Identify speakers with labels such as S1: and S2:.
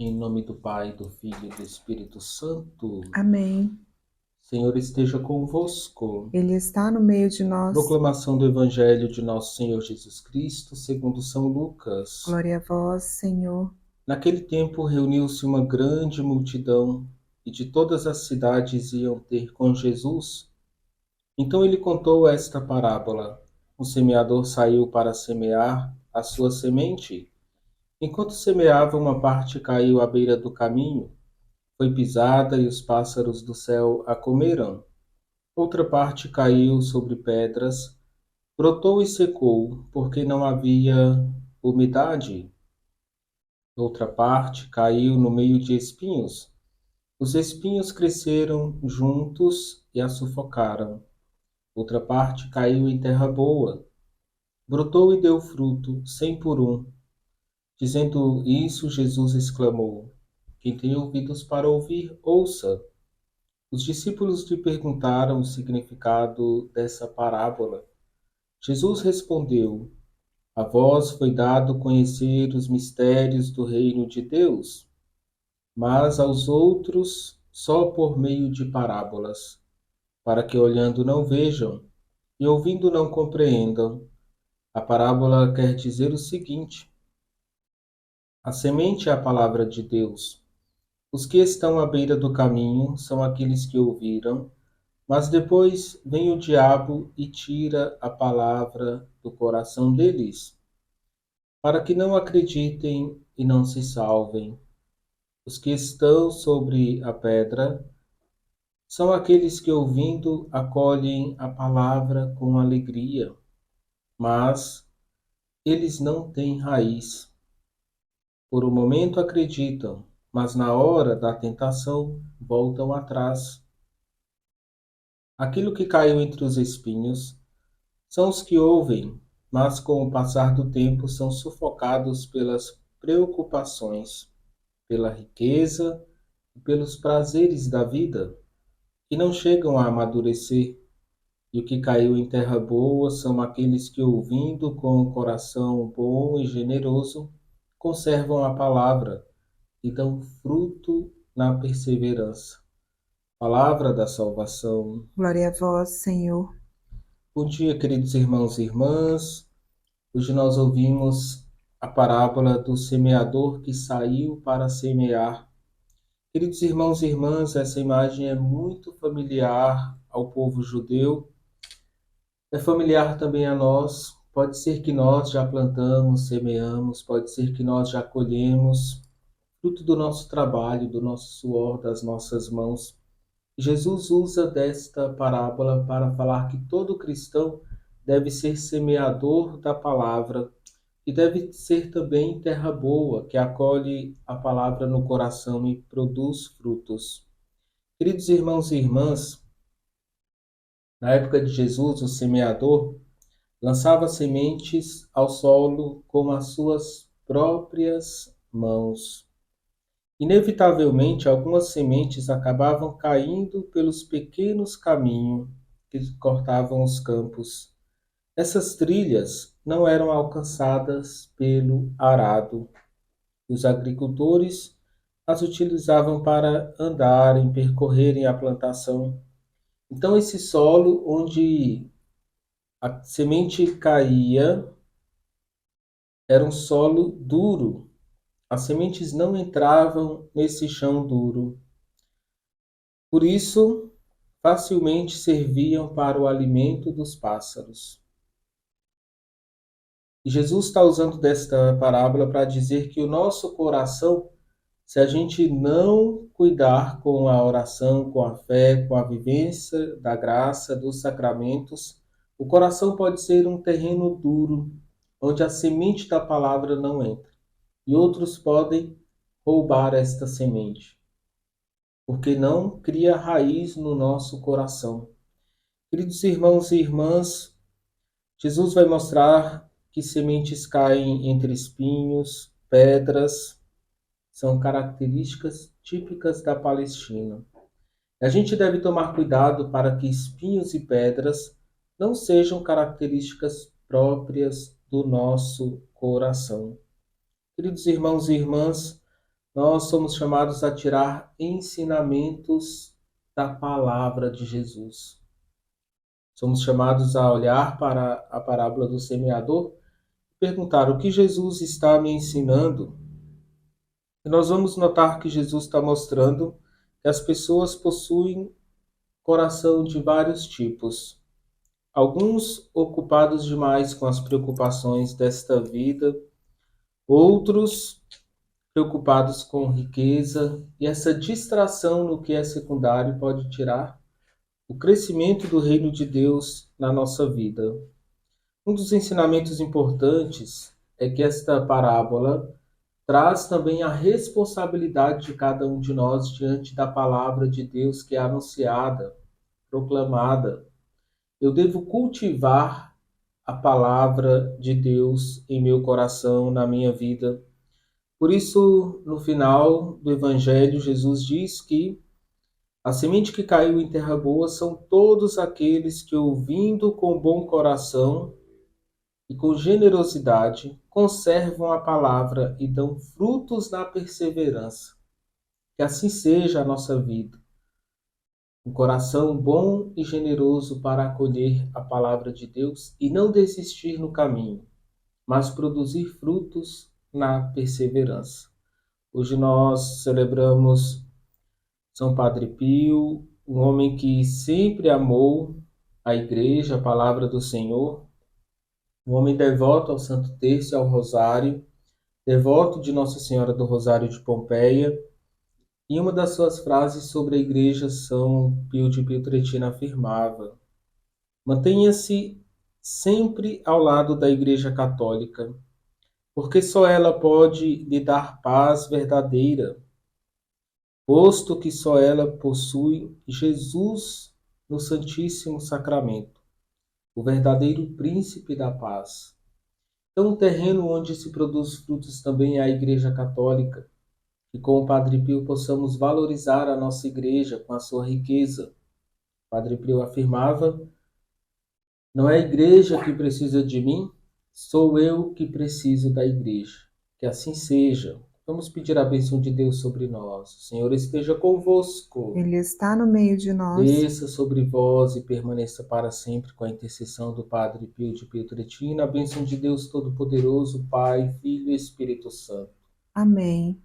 S1: Em nome do Pai, do Filho e do Espírito Santo.
S2: Amém.
S1: Senhor esteja convosco.
S2: Ele está no meio de nós.
S1: Proclamação do Evangelho de nosso Senhor Jesus Cristo, segundo São Lucas.
S2: Glória a vós, Senhor.
S1: Naquele tempo reuniu-se uma grande multidão, e de todas as cidades iam ter com Jesus. Então ele contou esta parábola. O semeador saiu para semear a sua semente. Enquanto semeava, uma parte caiu à beira do caminho, foi pisada e os pássaros do céu a comeram. Outra parte caiu sobre pedras, brotou e secou, porque não havia umidade. Outra parte caiu no meio de espinhos. Os espinhos cresceram juntos e a sufocaram. Outra parte caiu em terra boa, brotou e deu fruto, 100 por 1. Dizendo isso, Jesus exclamou: Quem tem ouvidos para ouvir, ouça. Os discípulos lhe perguntaram o significado dessa parábola. Jesus respondeu: A vós foi dado conhecer os mistérios do reino de Deus, mas aos outros só por meio de parábolas, para que olhando não vejam e ouvindo não compreendam. A parábola quer dizer o seguinte: a semente é a palavra de Deus. Os que estão à beira do caminho são aqueles que ouviram, mas depois vem o diabo e tira a palavra do coração deles, para que não acreditem e não se salvem. Os que estão sobre a pedra são aqueles que, ouvindo, acolhem a palavra com alegria, mas eles não têm raiz. Por um momento acreditam, mas na hora da tentação voltam atrás. Aquilo que caiu entre os espinhos são os que ouvem, mas com o passar do tempo são sufocados pelas preocupações, pela riqueza e pelos prazeres da vida, e não chegam a amadurecer. E o que caiu em terra boa são aqueles que, ouvindo com o coração bom e generoso, conservam a palavra e dão fruto na perseverança. Palavra da salvação.
S2: Glória a vós, Senhor.
S1: Bom dia, queridos irmãos e irmãs. Hoje nós ouvimos a parábola do semeador que saiu para semear. Queridos irmãos e irmãs, essa imagem é muito familiar ao povo judeu, é familiar também a nós. Pode ser que nós já plantamos, semeamos, pode ser que nós já colhemos, fruto do nosso trabalho, do nosso suor, das nossas mãos. Jesus usa desta parábola para falar que todo cristão deve ser semeador da palavra e deve ser também terra boa, que acolhe a palavra no coração e produz frutos. Queridos irmãos e irmãs, na época de Jesus, o semeador lançava sementes ao solo com as suas próprias mãos. Inevitavelmente, algumas sementes acabavam caindo pelos pequenos caminhos que cortavam os campos. Essas trilhas não eram alcançadas pelo arado. Os agricultores as utilizavam para andarem, percorrerem a plantação. Então, esse solo onde a semente caía era um solo duro. As sementes não entravam nesse chão duro. Por isso, facilmente serviam para o alimento dos pássaros. E Jesus está usando desta parábola para dizer que o nosso coração, se a gente não cuidar com a oração, com a fé, com a vivência da graça, dos sacramentos, o coração pode ser um terreno duro, onde a semente da palavra não entra. E outros podem roubar esta semente, porque não cria raiz no nosso coração. Queridos irmãos e irmãs, Jesus vai mostrar que sementes caem entre espinhos, pedras, são características típicas da Palestina. A gente deve tomar cuidado para que espinhos e pedras não sejam características próprias do nosso coração. Queridos irmãos e irmãs, nós somos chamados a tirar ensinamentos da palavra de Jesus. Somos chamados a olhar para a parábola do semeador e perguntar: o que Jesus está me ensinando? E nós vamos notar que Jesus está mostrando que as pessoas possuem coração de vários tipos. Alguns ocupados demais com as preocupações desta vida, outros preocupados com riqueza, e essa distração no que é secundário pode tirar o crescimento do reino de Deus na nossa vida. Um dos ensinamentos importantes é que esta parábola traz também a responsabilidade de cada um de nós diante da palavra de Deus que é anunciada, proclamada. Eu devo cultivar a palavra de Deus em meu coração, na minha vida. Por isso, no final do Evangelho, Jesus diz que a semente que caiu em terra boa são todos aqueles que, ouvindo com bom coração e com generosidade, conservam a palavra e dão frutos na perseverança. Que assim seja a nossa vida. Um coração bom e generoso para acolher a palavra de Deus e não desistir no caminho, mas produzir frutos na perseverança. Hoje nós celebramos São Padre Pio, um homem que sempre amou a Igreja, a palavra do Senhor, um homem devoto ao Santo Terço e ao Rosário, devoto de Nossa Senhora do Rosário de Pompeia, e uma das suas frases sobre a Igreja, São Pio de Pietrelcina afirmava: mantenha-se sempre ao lado da Igreja Católica, porque só ela pode lhe dar paz verdadeira, posto que só ela possui Jesus no Santíssimo Sacramento, o verdadeiro príncipe da paz. Então, um terreno onde se produz frutos também é a Igreja Católica, que com o Padre Pio possamos valorizar a nossa Igreja com a sua riqueza. O Padre Pio afirmava: não é a Igreja que precisa de mim, sou eu que preciso da Igreja. Que assim seja. Vamos pedir a bênção de Deus sobre nós. O Senhor esteja convosco.
S2: Ele está no meio de nós.
S1: Desça sobre vós e permaneça para sempre com a intercessão do Padre Pio de Pietrelcina, a bênção de Deus Todo-Poderoso, Pai, Filho e Espírito Santo.
S2: Amém.